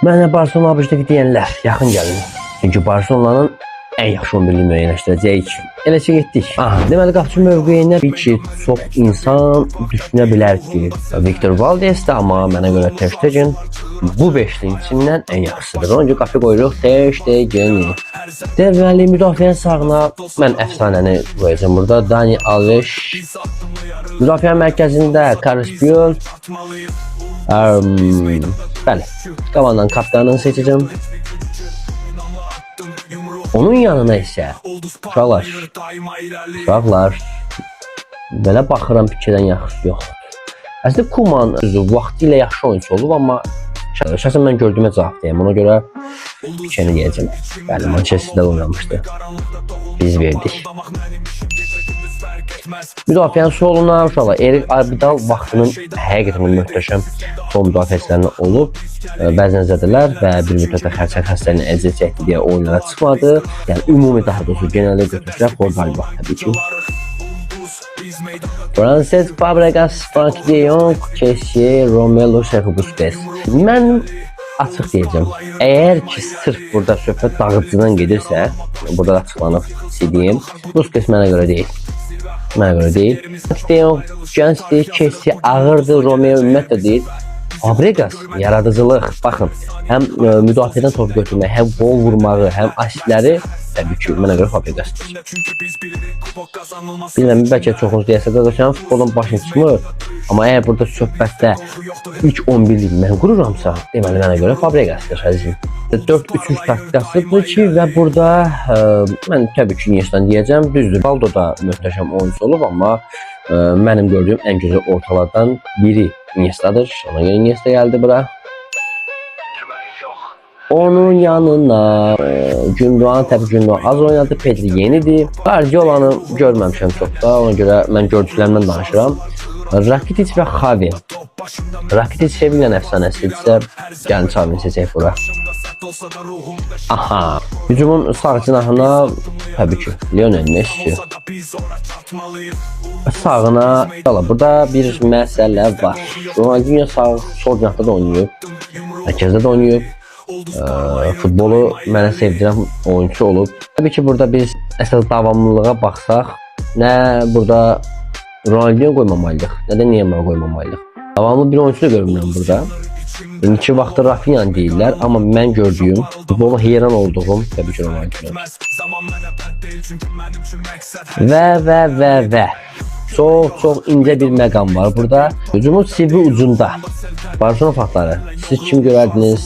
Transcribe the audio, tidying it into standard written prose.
Mənə Barcelona abjdəki deyənlər yaxın gəlin. Çünki Barcelona'nın ən yaxşı 11-ni müəyyənləşdirəcəyik. Elə ki getdik. Deməli qapıçı mövqeyinə bir ki, çox insan düşünə bilər ki, Victor Valdez də, amma mənə görə Ter Stegen bu 5-linin içindən ən yaxşısıdır. Ona görə qapı qoyuruq Ter Stegeni. Deməli müdafiənin sağına mən əfsanəni qoyacağam burada. Dani Alves. Müdafiə mərkəzində Carles Puyol. Bəli, komandanın kapitanını seçəcəm. Onun yanına isə uşaqlar, belə baxıram fikirdən yaxşı yox. Əslində Koeman vaxtı ilə yaxşı oyuncu olub, amma şəxsən mən gördüyümə cavab deyəm. Ona görə fikrini deyəcəm. Bəli, Manchester'da oynamışdı. Biz verdik. Müdafiənin soluna uşaqlar Erik Abidal vaxtının həqiqətən möhtəşəm son müdafiəçilərindən olub. Bəzən zədələr və bir müddətdə xəstəliyin əziyyət çəkdi deyə oyunlara çıxmadı. Yəni ümumi daha doğrusu genelde götürsək Formal vaxt təbii ki. Fransız Fabregas, Frankie de Jong, Kessié, Romelu, Sergio Busquets. Mən açıq deyəcəm. Əgər ki sırf burada söhbət dağıtıcıdan gedirsə, burada açıqlanıb deyim, Busquets mənə görə deyil. Mənə görə deyil. Frankie de Jong gəncdir, Kessié ağırdır, Romelu ümumiyyətlə deyil. Fabregas yaradıcılıq, baxın, həm müdafiədən top götürmək, həm gol vurmağı, həm asistləri təbii ki, mənə görə Fabregasdır. Bilməm, bəlkə çoxunuz deyəsə qardaşlar, futbolun başını çıxmır. Amma əgər burada söhbətdə ilk 11'lik mən qururamsa, deməli mənə görə Fabregasdır əzizim. 4-3-3 taktikasıdır ki, və burada mən təbii ki, Iniesta'dan deyəcəm, düzdür. Ronaldo da möhtəşəm oyuncu olub, amma mənim gördüyüm ən gözəl ortalardan biri Iniesta'dır. Ona görə Iniesta gəldi bura. Onun yanına Gündoğan, təbii Gündoğan az oynadı, Pedri yenidir. Guardiola'nı görməmişəm çox da, ona görə mən gördüklərimdən danışıram. Rakitic və Xavi. Rakitic Sevilla'nın əfsanəsidirsə, gəlin Xavi'ni seçək bura. Aha, hücumun sağ cinahına təbii ki, Lionel Messi. Sağına, burada bir məsələ var. Ronaldinho sağ, sol cinahda da oynayıb, mərkəzdə də oynayıb. Futbolu mənə sevdirən oyuncu olub. Təbii ki, burada biz əsas davamlılığa baxsaq, nə burada Ronaldinho qoymamalıydıq, nə də Neymar qoymamalıydıq. Davamlı bir oyuncu da görmürəm burada. İki vaxtı Rafinha deyirlər, amma mən gördüyüm, futbola heyran olduğum təbii ki Ronaldinho. Və çox incə bir məqam var burada. Hücumun sivri ucunda. Barcelona faktları. Siz kim görərdiniz?